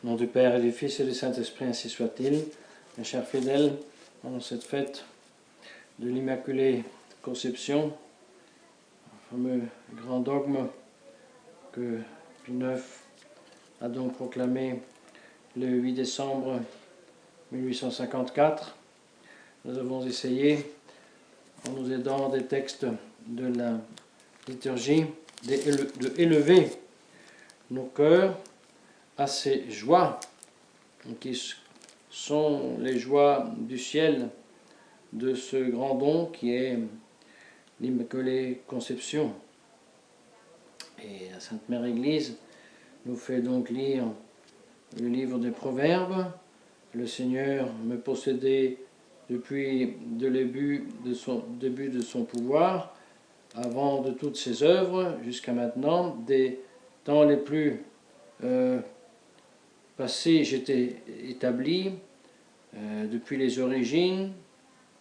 Au nom du Père et du Fils et du Saint-Esprit, ainsi soit-il. Mes chers fidèles, en cette fête de l'Immaculée Conception, le fameux grand dogme que Pie IX a donc proclamé le 8 décembre 1854, nous avons essayé, en nous aidant des textes de la liturgie, d'élever nos cœurs à ces joies qui sont les joies du ciel de ce grand don qui est l'Immaculée Conception. Et la Sainte Mère Église nous fait donc lire le livre des Proverbes. Le Seigneur me possédait depuis le début de son pouvoir, avant de toutes ses œuvres, jusqu'à maintenant, des temps les plus passés, j'étais établi, depuis les origines,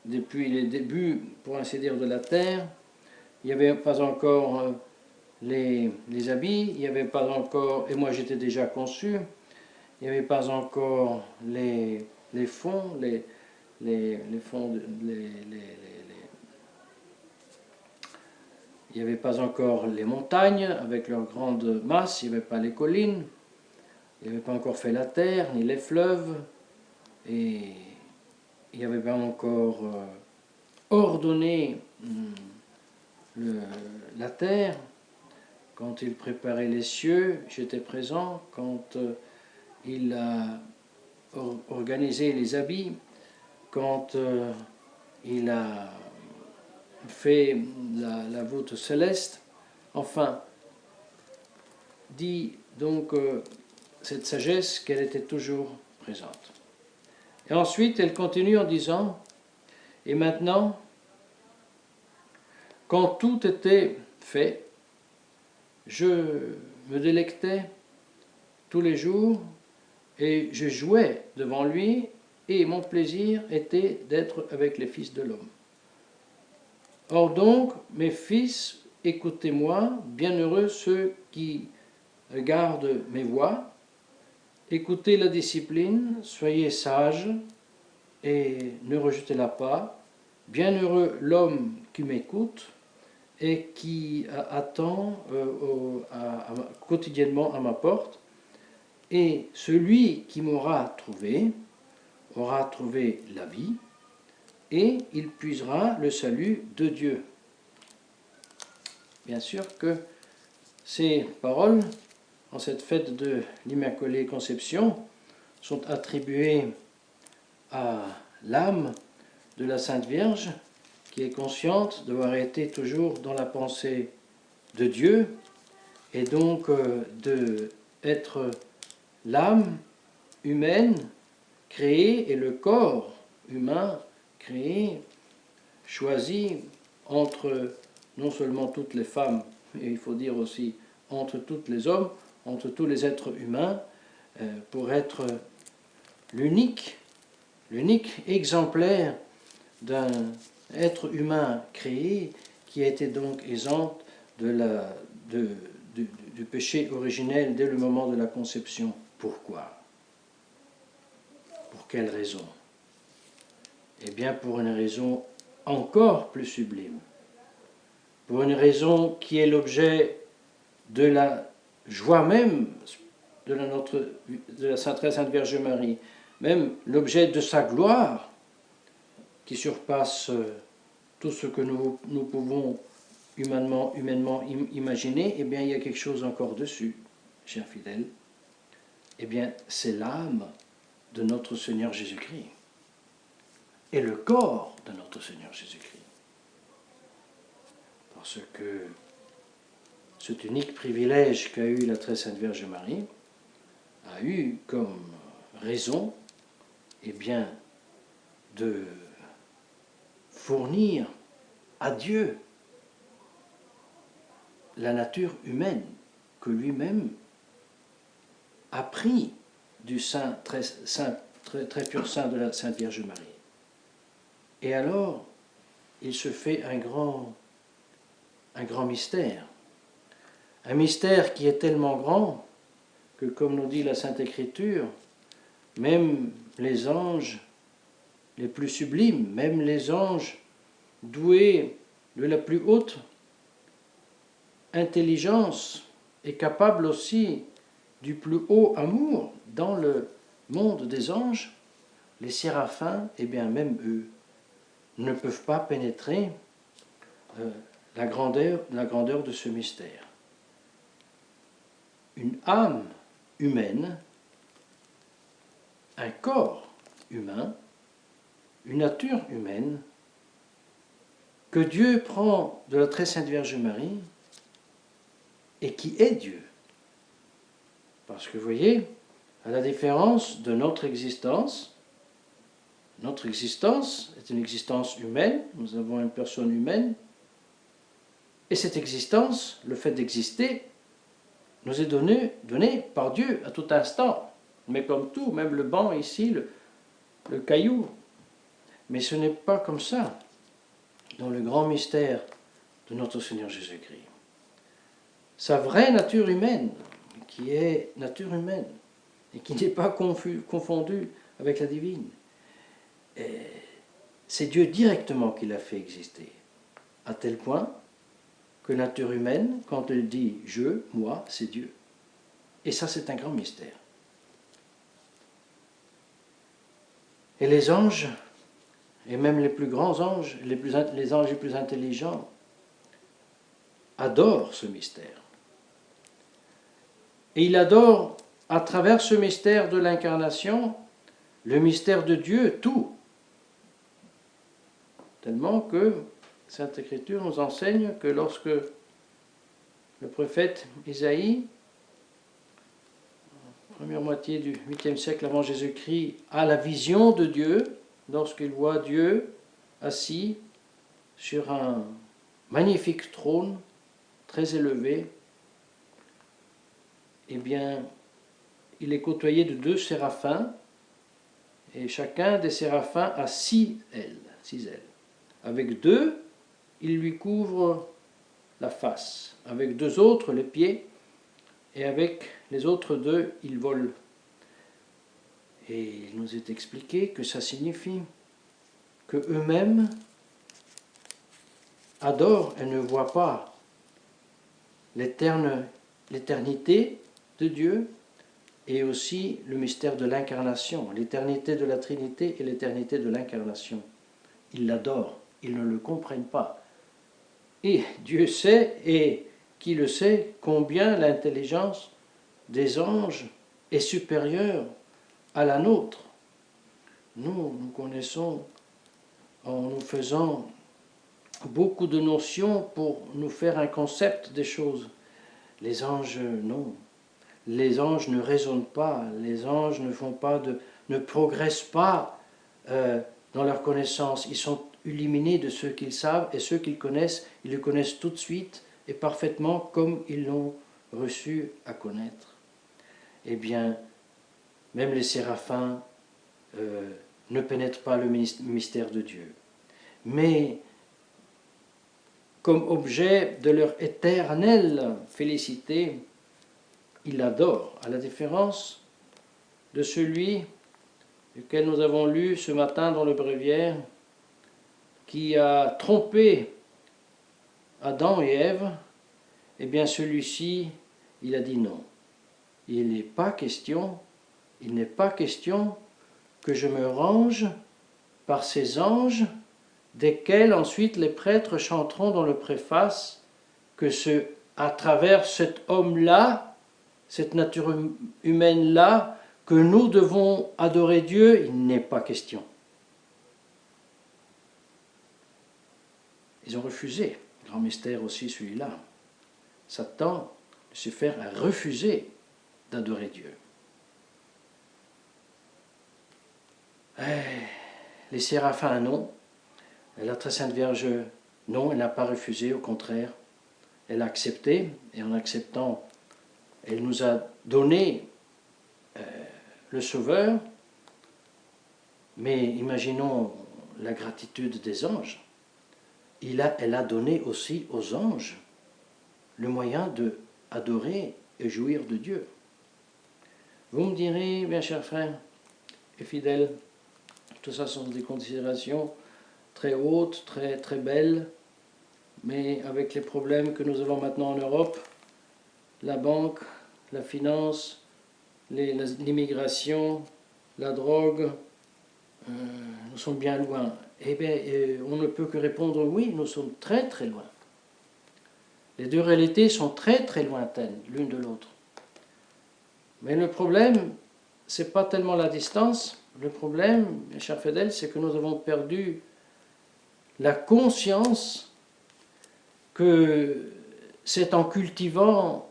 depuis les débuts, pour ainsi dire, de la terre. Il n'y avait pas encore les habits, il n'y avait pas encore, et moi j'étais déjà conçu, il n'y avait pas encore les fonds, il n'y avait pas encore les montagnes avec leurs grandes masses, il n'y avait pas les collines, il n'y avait pas encore fait la terre, ni les fleuves, et il n'y avait pas encore ordonné la terre. Quand il préparait les cieux, j'étais présent. Quand il a organisé les habits, quand il a fait la voûte céleste, enfin, dit donc cette sagesse qu'elle était toujours présente. Et ensuite, elle continue en disant, et maintenant, quand tout était fait, je me délectais tous les jours et je jouais devant lui et mon plaisir était d'être avec les fils de l'homme. Or donc, mes fils, écoutez-moi, bienheureux ceux qui gardent mes voies, écoutez la discipline, soyez sages et ne rejetez-la pas. Bienheureux l'homme qui m'écoute et qui attend quotidiennement à ma porte. Et celui qui m'aura trouvé aura trouvé la vie et il puisera le salut de Dieu. Bien sûr que ces paroles, en cette fête de l'Immaculée Conception, sont attribuées à l'âme de la Sainte Vierge, qui est consciente d'avoir été toujours dans la pensée de Dieu, et donc d'être l'âme humaine créée et le corps humain créé, choisi entre non seulement toutes les femmes, mais il faut dire aussi entre tous les hommes, entre tous les êtres humains, pour être l'unique exemplaire d'un être humain créé qui a été donc exempt du péché originel dès le moment de la conception. Pourquoi? Pour quelle raison? Eh bien pour une raison encore plus sublime, pour une raison qui est l'objet de la joie même de la Très Sainte Vierge Marie, même l'objet de sa gloire, qui surpasse tout ce que nous pouvons humainement imaginer. Eh bien, il y a quelque chose encore dessus, chers fidèles. Eh bien, c'est l'âme de notre Seigneur Jésus-Christ et le corps de notre Seigneur Jésus-Christ. Parce que cet unique privilège qu'a eu la Très Sainte Vierge Marie a eu comme raison, eh bien, de fournir à Dieu la nature humaine que lui-même a pris du très pur sein de la Sainte Vierge Marie. Et alors, il se fait un grand mystère. Un mystère qui est tellement grand que, comme nous dit la Sainte Écriture, même les anges les plus sublimes, même les anges doués de la plus haute intelligence et capables aussi du plus haut amour dans le monde des anges, les séraphins, et bien même eux, ne peuvent pas pénétrer la grandeur de ce mystère. Une âme humaine, un corps humain, une nature humaine, que Dieu prend de la très sainte Vierge Marie et qui est Dieu. Parce que vous voyez, à la différence de notre existence est une existence humaine, nous avons une personne humaine, et cette existence, le fait d'exister, nous est donné par Dieu à tout instant. Mais comme tout, même le banc ici, le caillou. Mais ce n'est pas comme ça dans le grand mystère de notre Seigneur Jésus-Christ. Sa vraie nature humaine, qui est nature humaine, et qui n'est pas confondue avec la divine, c'est Dieu directement qui l'a fait exister, à tel point que nature humaine, quand elle dit « je »,« moi », c'est Dieu. Et ça, c'est un grand mystère. Et les anges, et même les plus grands anges, les anges les plus intelligents, adorent ce mystère. Et ils adorent, à travers ce mystère de l'incarnation, le mystère de Dieu, tout. Tellement que Sainte Écriture nous enseigne que lorsque le prophète Isaïe, première moitié du 8e siècle avant Jésus-Christ, a la vision de Dieu, lorsqu'il voit Dieu assis sur un magnifique trône très élevé, eh bien, il est côtoyé de 2 séraphins, et chacun des séraphins a 6 ailes. Avec 2, il lui couvre la face, avec 2 autres les pieds, et avec les autres 2, il vole. Et il nous est expliqué que ça signifie que eux-mêmes adorent et ne voient pas l'éternité de Dieu et aussi le mystère de l'incarnation, l'éternité de la Trinité et l'éternité de l'incarnation. Ils l'adorent, ils ne le comprennent pas. Et Dieu sait, et qui le sait, combien l'intelligence des anges est supérieure à la nôtre. Nous connaissons, en nous faisant beaucoup de notions pour nous faire un concept des choses. Les anges, non. Les anges ne raisonnent pas, les anges ne progressent pas dans leur connaissance. Ils sont illuminés de ce qu'ils savent, et ceux qu'ils connaissent, ils le connaissent tout de suite et parfaitement comme ils l'ont reçu à connaître. Eh bien, même les séraphins ne pénètrent pas le mystère de Dieu. Mais comme objet de leur éternelle félicité, ils l'adorent, à la différence de celui duquel nous avons lu ce matin dans le bréviaire, qui a trompé Adam et Ève. Eh bien celui-ci, il a dit non. Il n'est pas question que je me range par ces anges, desquels ensuite les prêtres chanteront dans le préface que à travers cet homme-là, cette nature humaine-là, que nous devons adorer Dieu, il n'est pas question. Ils ont refusé, grand mystère aussi celui-là. Satan, Lucifer, a refusé d'adorer Dieu. Les séraphins, non. La très sainte Vierge, non, elle n'a pas refusé, au contraire. Elle a accepté, et en acceptant, elle nous a donné le Sauveur. Mais imaginons la gratitude des anges. Elle a donné aussi aux anges le moyen d'adorer et jouir de Dieu. Vous me direz, bien chers frères et fidèles, tout ça sont des considérations très hautes, très, très belles, mais avec les problèmes que nous avons maintenant en Europe, la banque, la finance, l'immigration, la drogue, nous sommes bien loin. Eh bien, on ne peut que répondre oui, nous sommes très très loin. Les deux réalités sont très très lointaines l'une de l'autre. Mais le problème, ce n'est pas tellement la distance. Le problème, mes chers fidèles, c'est que nous avons perdu la conscience que c'est en cultivant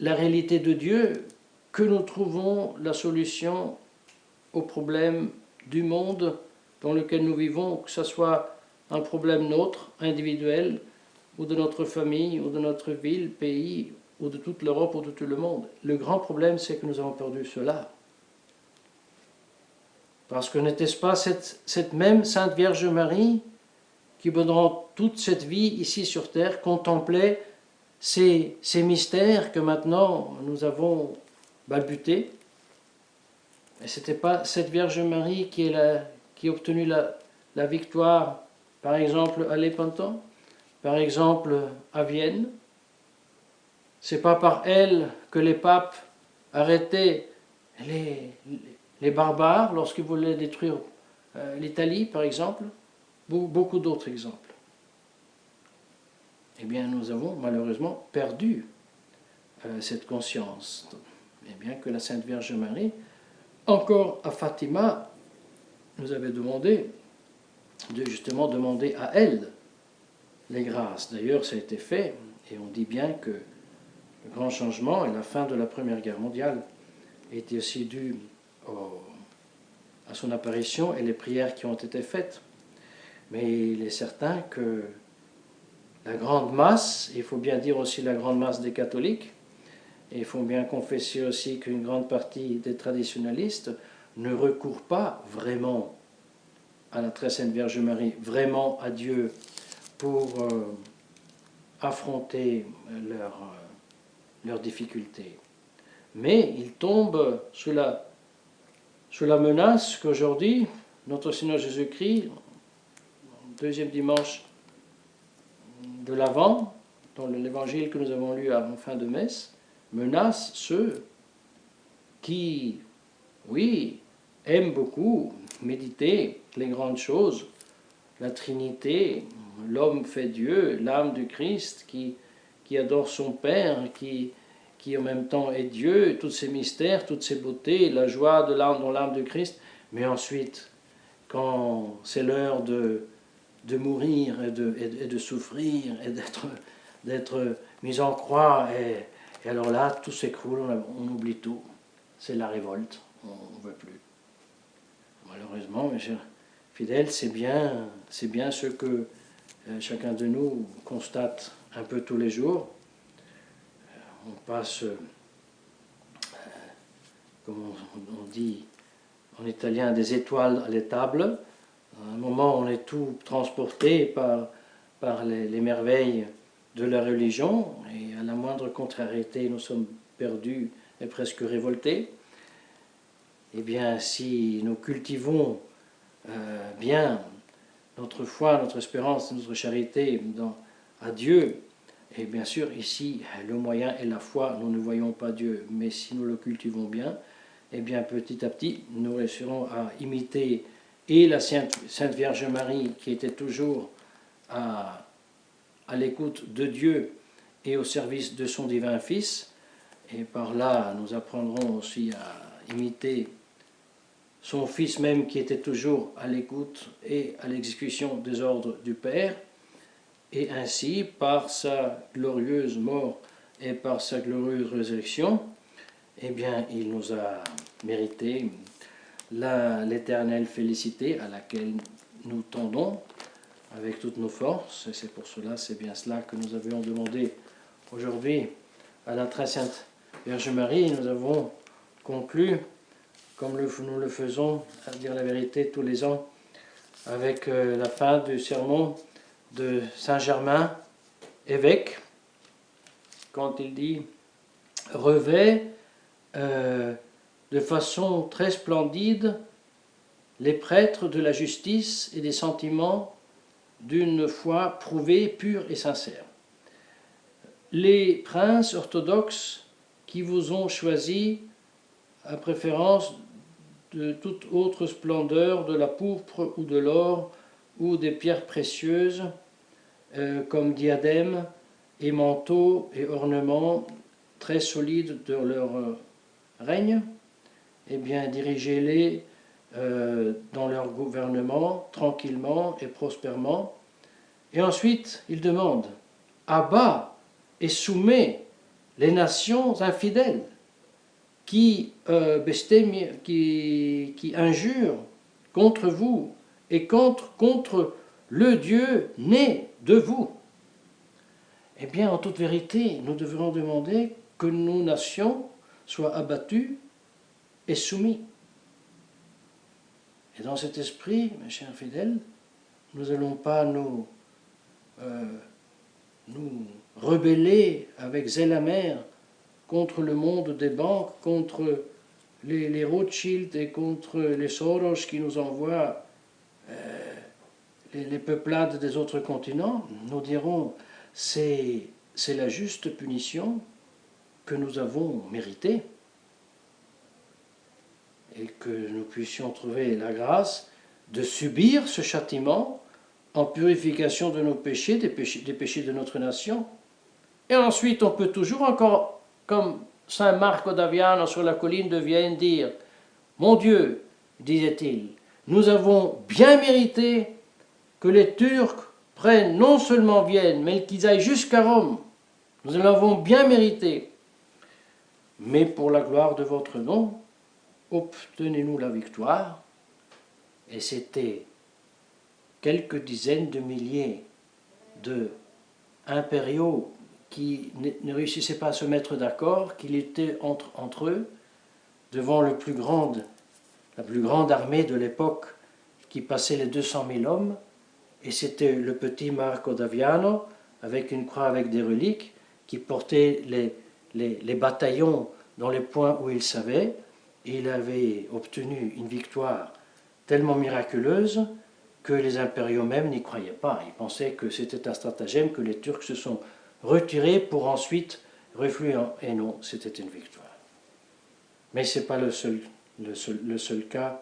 la réalité de Dieu que nous trouvons la solution aux problèmes du monde dans lequel nous vivons, que ce soit un problème nôtre, individuel, ou de notre famille, ou de notre ville, pays, ou de toute l'Europe, ou de tout le monde. Le grand problème, c'est que nous avons perdu cela. Parce que n'était-ce pas cette même Sainte Vierge Marie qui, pendant toute cette vie ici sur terre, contemplait ces mystères que maintenant nous avons balbutés? Et ce n'était pas cette Vierge Marie qui a obtenu la victoire, par exemple, à Lepanto, par exemple, à Vienne. Ce n'est pas par elle que les papes arrêtaient les barbares lorsqu'ils voulaient détruire l'Italie, par exemple. Beaucoup d'autres exemples. Eh bien, nous avons malheureusement perdu cette conscience. Et bien que la Sainte Vierge Marie, encore à Fatima, nous avait demandé de justement demander à elle les grâces. D'ailleurs, ça a été fait, et on dit bien que le grand changement et la fin de la Première Guerre mondiale était aussi dû à son apparition et les prières qui ont été faites. Mais il est certain que la grande masse, il faut bien dire aussi la grande masse des catholiques, et il faut bien confesser aussi qu'une grande partie des traditionalistes ne recourent pas vraiment à la très sainte Vierge Marie, vraiment à Dieu pour affronter leurs difficultés. Mais ils tombent sous la menace qu'aujourd'hui, notre Seigneur Jésus-Christ, deuxième dimanche de l'Avent, dans l'évangile que nous avons lu en fin de messe, menace ceux qui, oui, aiment beaucoup méditer les grandes choses, la Trinité, l'homme fait Dieu, l'âme du Christ qui adore son Père, qui en même temps est Dieu, tous ces mystères, toutes ces beautés, la joie de l'âme dans l'âme du Christ. Mais ensuite, quand c'est l'heure de mourir et de souffrir et d'être mis en croix, et alors là, tout s'écroule, on oublie tout. C'est la révolte, on ne veut plus. Malheureusement, mes chers fidèles, c'est bien ce que chacun de nous constate un peu tous les jours. On passe, comme on dit en italien, des étoiles à l'étable. À un moment, on est tout transporté par les merveilles de la religion, et à la moindre contrariété, nous sommes perdus et presque révoltés. Eh bien, si nous cultivons bien notre foi, notre espérance, notre charité à Dieu, et bien sûr, ici, le moyen est la foi, nous ne voyons pas Dieu, mais si nous le cultivons bien, eh bien, petit à petit, nous réussirons à imiter et la Sainte Vierge Marie, qui était toujours à l'écoute de Dieu et au service de son divin Fils, et par là, nous apprendrons aussi à imiter son Fils même qui était toujours à l'écoute et à l'exécution des ordres du Père, et ainsi, par sa glorieuse mort et par sa glorieuse résurrection, eh bien, il nous a mérité l'éternelle félicité à laquelle nous tendons avec toutes nos forces, et c'est pour cela, c'est bien cela que nous avions demandé aujourd'hui à la très sainte Vierge Marie. Nous avons conclu, comme nous le faisons, à dire la vérité tous les ans, avec la fin du sermon de Saint Germain, évêque, quand il dit « Revêt de façon très splendide les prêtres de la justice et des sentiments d'une foi prouvée, pure et sincère. Les princes orthodoxes qui vous ont choisi à préférence de toute autre splendeur, de la pourpre ou de l'or ou des pierres précieuses comme diadèmes et manteaux et ornements très solides de leur règne, eh bien dirigez-les dans leur gouvernement tranquillement et prospèrement. Et ensuite, il demande: abat et soumet les nations infidèles qui injurent contre vous et contre le Dieu né de vous. Eh bien, en toute vérité, nous devrions demander que nos nations soient abattues et soumises. Et dans cet esprit, mes chers fidèles, nous n'allons pas nous rebeller avec zèle amer contre le monde des banques, contre les Rothschild et contre les Soros qui nous envoient les peuplades des autres continents. Nous dirons: c'est la juste punition que nous avons méritée, et que nous puissions trouver la grâce de subir ce châtiment en purification de nos péchés, des péchés de notre nation. Et ensuite, on peut toujours encore, comme saint Marco d'Aviano sur la colline de Vienne, dire: mon Dieu, disait-il, nous avons bien mérité que les Turcs prennent non seulement Vienne, mais qu'ils aillent jusqu'à Rome. Nous l'avons bien mérité. Mais pour la gloire de votre nom, obtenez-nous la victoire. Et c'était quelques dizaines de milliers d'impériaux qui ne réussissaient pas à se mettre d'accord, qu'il était entre eux, devant la plus grande armée de l'époque qui passait les 200 000 hommes, et c'était le petit Marco d'Aviano, avec une croix avec des reliques, qui portait les bataillons dans les points où il savait, et il avait obtenu une victoire tellement miraculeuse que les impériaux même n'y croyaient pas. Ils pensaient que c'était un stratagème, que les Turcs se sont retirés pour ensuite refluer. Et non, c'était une victoire. Mais ce n'est pas le seul cas,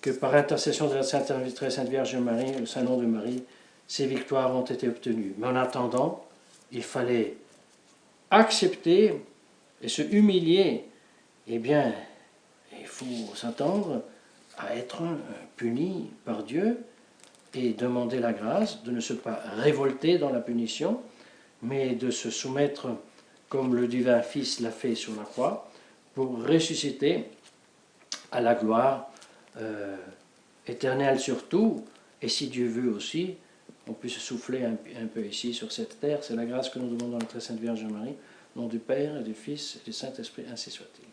que par intercession de la très Sainte Vierge Marie, le Saint Nom de Marie, ces victoires ont été obtenues. Mais en attendant, il fallait accepter et se humilier. Eh bien, il faut s'attendre à être puni par Dieu et demander la grâce de ne se pas révolter dans la punition, mais de se soumettre comme le divin Fils l'a fait sur la croix, pour ressusciter à la gloire éternelle surtout, et si Dieu veut aussi, on puisse souffler un peu ici sur cette terre. C'est la grâce que nous demandons à la très Sainte Vierge Marie, au nom du Père et du Fils et du Saint-Esprit, ainsi soit-il.